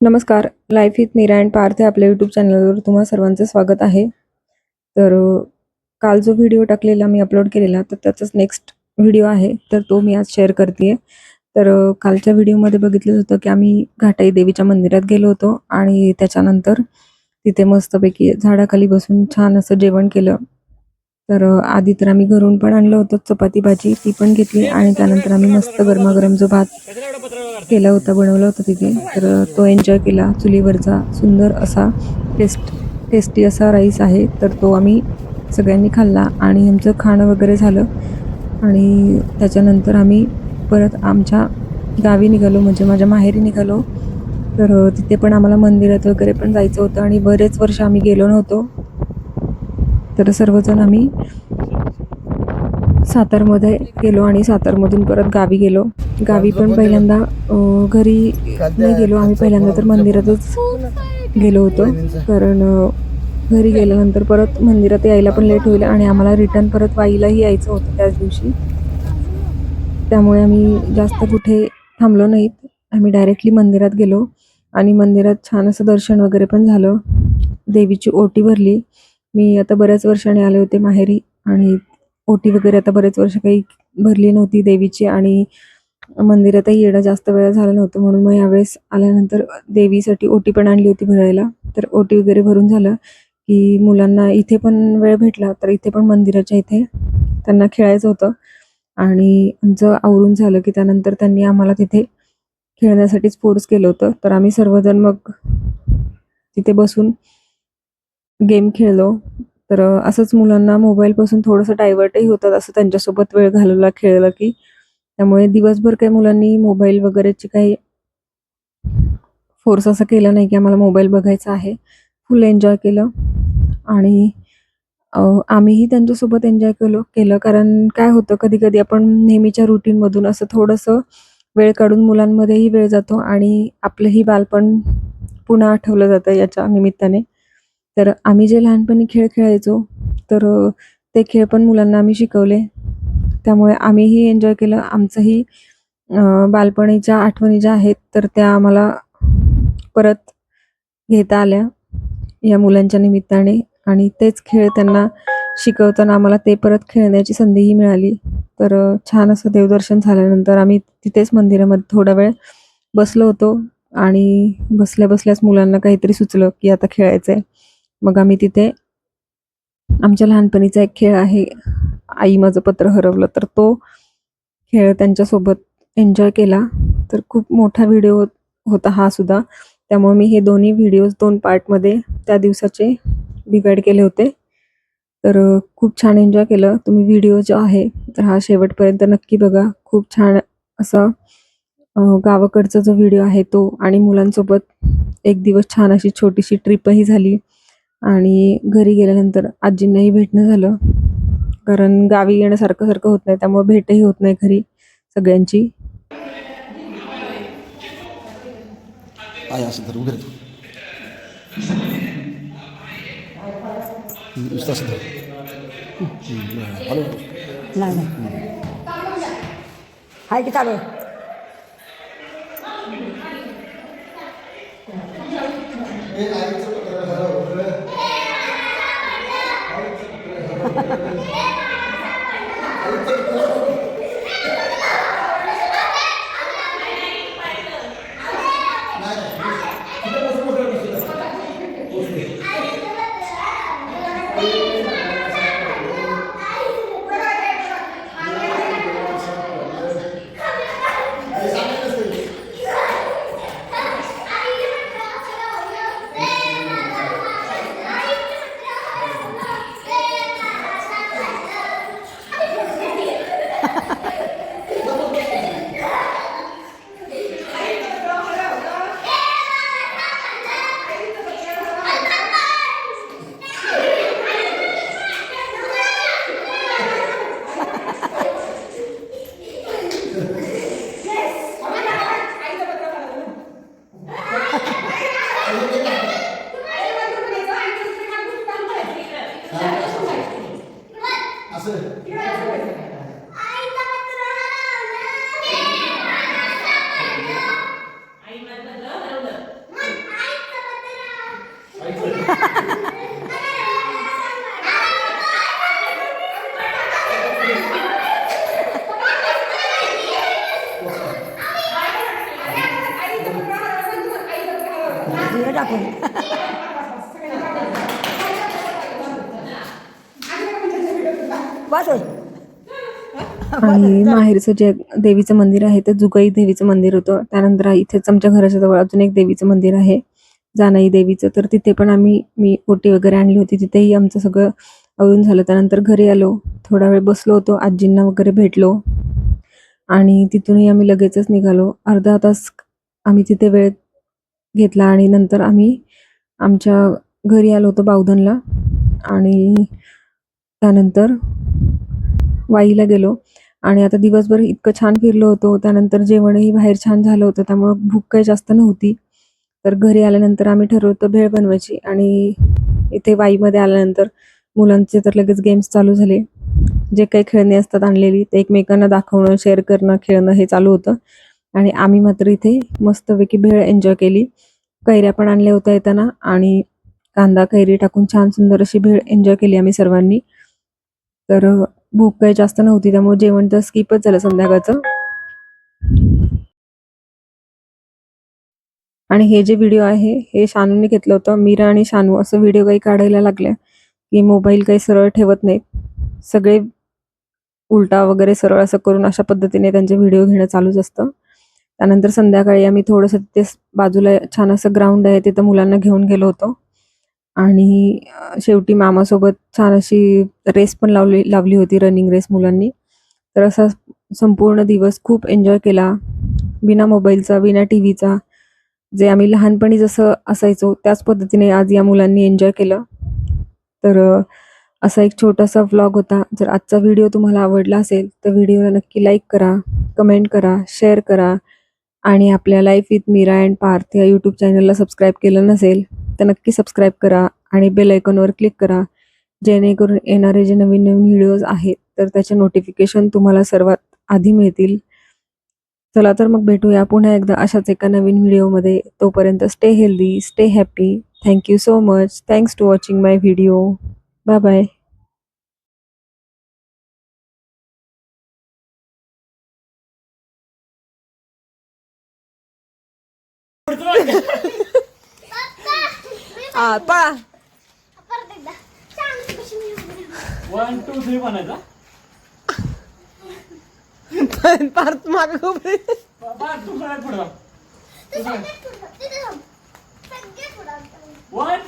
नमस्कार. Life with Meera and Parth या आपल्या यूट्यूब चॅनलवर तुम्हा सर्वांचं स्वागत आहे. तर काल जो व्हिडिओ टाकलेला मी अपलोड केलेला तर त्याचाच नेक्स्ट व्हिडिओ आहे. तर तो मी आज शेअर करते. तर कालच्या व्हिडिओमध्ये बघितलं होतं की आम्ही घाटाई देवीच्या मंदिरात गेलो होतो आणि त्याच्यानंतर तिथे मस्तपैकी झाडाखाली बसून छान असं जेवण केलं. तर आधी तर आम्ही घरून पण आणलं होतं चपाती भाजी, ती पण घेतली आणि त्यानंतर आम्ही मस्त गरमागरम जो भात केला होता, बनवला होता तिथे, तर तो एन्जॉय केला. चुलीवरचा सुंदर असा टेस्टी असा राईस आहे, तर तो आम्ही सगळ्यांनी खाल्ला आणि आमचं खाणं वगैरे झालं आणि त्याच्यानंतर आम्ही परत आमच्या गावी निघालो, म्हणजे माझ्या माहेरी निघालो. तर तिथे पण आम्हाला मंदिरात वगैरे पण जायचं होतं आणि बरेच वर्ष आम्ही गेलो नव्हतो. तर सर्वजण आम्ही सातारमध्ये गेलो आणि सातारमधून परत गावी गेलो. गावी पण पहिल्यांदा घरी नाही गेलो आम्ही, पहिल्यांदा तर मंदिरातच गेलो होतो. कारण घरी गेल्यानंतर परत मंदिरात यायला पण लेट होईल आणि आम्हाला रिटर्न परत वाईलाही यायचं होतं त्याच दिवशी. त्यामुळे आम्ही जास्त कुठे थांबलो नाहीत. आम्ही डायरेक्टली मंदिरात गेलो आणि मंदिरात छान असं दर्शन वगैरे पण झालं. देवीची ओटी भरली. मी आता बऱ्याच वर्षांनी आले होते माहेरी आणि ओटी वगैरे आता बरेच वर्ष काही भरली नव्हती देवीची आणि मंदिरातही येणं जास्त वेळा झालं नव्हतं, म्हणून मग यावेळेस आल्यानंतर देवीसाठी ओटी पण आणली होती भरायला. तर ओटी वगैरे भरून झालं की मुलांना इथे पण वेळ भेटला, तर इथे पण मंदिराच्या इथे त्यांना खेळायचं होतं आणि आमचं आवरून झालं की त्यानंतर त्यांनी आम्हाला तिथे खेळण्यासाठीच फोर्स केलं होतं. तर आम्ही सर्वजण मग तिथे बसून गेम खेळलो. तर असंच मुलांना मोबाईलपासून थोडंसं डायव्हर्टही होतात, असं त्यांच्यासोबत वेळ घालवला खेळलं की. त्यामुळे दिवसभर काही मुलांनी मोबाईल वगैरेची काही फोर्स असं केला नाही की आम्हाला मोबाईल बघायचा आहे. फुल एन्जॉय केलं आणि आम्हीही त्यांच्यासोबत एन्जॉय केलं कारण काय होतं, कधी-कधी आपण नेहमीच्या रूटीनमधून असं थोडंसं वेळ काढून मुलांमध्येही वेळ जातो आणि आपलंही बालपण पुन्हा आठवलं जातं याच्या निमित्ताने. तर आम्ही जे लहानपणी खेळ खेळायचो, तर ते खेळ पण मुलांना आम्ही शिकवले. त्यामुळे आम्हीही एन्जॉय केलं. आमचंही बालपणीच्या आठवणी ज्या आहेत, तर त्या आम्हाला परत घेता आल्या या मुलांच्या निमित्ताने आणि तेच खेळ त्यांना शिकवताना आम्हाला ते परत खेळण्याची संधीही मिळाली. तर छान असं देवदर्शन झाल्यानंतर आम्ही तिथेच मंदिरामध्ये थोडा वेळ बसलो होतो आणि बसल्या-बसल्याच मुलांना काहीतरी सुचलं, की आता खेळायचं आहे. मग आम्ही तिथे आमच्या लहानपणीचा एक खेळ आहे, आई माझं पत्र हरवलं, तर तो खेळ त्यांच्यासोबत एन्जॉय केला. तर खूप मोठा व्हिडिओ होता हा सुद्धा. त्यामुळे मी हे दोन्ही व्हिडिओज 2 पार्टमध्ये त्या दिवसाचे डिव्हाईड केले होते. तर खूप छान एन्जॉय केलं. तुम्ही व्हिडिओ जो आहे, तर हा शेवटपर्यंत नक्की बघा. खूप छान असा गावाकडचा जो व्हिडिओ आहे तो आणि मुलांसोबत एक दिवस छान अशी छोटीशी ट्रिपही झाली आणि घरी गेल्यानंतर आजींनाही भेटणं झालं. कारण गावी येणं सारखं-सारखं होत नाही, त्यामुळे भेटही होत नाही घरी सगळ्यांची. आहे असं धर, उघड नुसतं असं धर. हॅलो नाही नाही हाय की चालू आहे. टाकून टाकून बस होय. आणि माहेरचं जे देवीचं मंदिर आहे ते जुगाई देवीचं मंदिर होतं. त्यानंतर इथेच आमच्या घराच्या जवळ अजून एक देवीचं मंदिर आहे, जानाई देवीचं. तर तिथे पण मी ओटी वगैरे आणली होती. तिथेही आमचं सगळं आवरून झालं. त्यानंतर घरी आलो, थोडा वेळ बसलो होतो, आजींना वगैरे भेटलो आणि तिथूनही आम्ही लगेचच निघालो. अर्धा तास आम्ही तिथे वेळ घेतला आणि नंतर आम्ही आमच्या घरी आलो होतो बावधनला आणि त्यानंतर वाईला गेलो आणि आता दिवसभर इतकं छान फिरलो होतो. त्यानंतर जेवणही बाहेर छान झालं होतं, त्यामुळं भूक काही जास्त नव्हती. तर घरी आल्यानंतर आम्ही ठरवलं होतं भेळ बनवायची आणि इथे वाईमध्ये आल्यानंतर मुलांचे तर लगेच गेम्स चालू झाले. जे काही खेळणी असतात आणलेली ते एकमेकांना दाखवणं, शेअर करणं, खेळणं हे चालू होतं आणि आम्ही मात्र इथे मस्तपैकी भेळ एन्जॉय केली. कैऱ्या पण आणल्या होत्या येताना आणि कांदा कैरी टाकून छान सुंदर अशी भेळ एन्जॉय केली आम्ही सर्वांनी. तर भूक काही जास्त नव्हती, त्यामुळे जेवण तर स्किपच झालं संध्याकाळचं. आणि हे जे व्हिडिओ आहे हे शानूने घेतलं होतं. मीरा आणि शानू असं व्हिडिओ काही काढायला लागल्या की मोबाईल काही सरळ ठेवत नाहीत, सगळे उलटा वगैरे सरळ असं करून अशा पद्धतीने त्यांचे व्हिडिओ घेणं चालूच असतं. त्यानंतर संध्याकाळी आम्ही थोडंसं तिथे बाजूला छान असं ग्राउंड आहे, तिथं मुलांना घेऊन गेलो होतो आणि शेवटी मामासोबत छान अशी रेस पण लावली होती, रनिंग रेस मुलांनी. तर असा संपूर्ण दिवस खूप एन्जॉय केला, बिना मोबाईलचा, बिना टी व्हीचा. जे आम्ही लहानपणी जसं असायचो त्याच पद्धतीने आज या मुलांनी एन्जॉय केलं. तर असा एक छोटासा व्लॉग होता. जर आजचा व्हिडिओ तुम्हाला आवडला असेल तर व्हिडिओला नक्की लाईक करा, कमेंट करा, शेअर करा आणि आपल्या life with Meera and Parth या यूट्यूब चॅनलला सबस्क्राईब केलं नसेल तर नक्की सबस्क्राईब करा आणि बेल आयकॉनवर क्लिक करा, जेणेकरून येणारे जे नवीन नवीन व्हिडिओज आहेत तर त्याचे नोटिफिकेशन तुम्हाला सर्वात आधी मिळतील. चला तर मग भेटूया पुन्हा एकदा अशाच एका नवीन व्हिडिओमध्ये. तोपर्यंत stay healthy, stay happy. Thank you so much. Thanks to watching my video. Bye bye. पळा. परत एकदा चांगली कशी मिळवली. 1 2 3 म्हणायचा. पार्थ मागं उभे. बाबा तू सगळ्यात पुढे जा. ते सगळ्यात पुढं, तिथे थांब. सगळ्यात पुढं. 1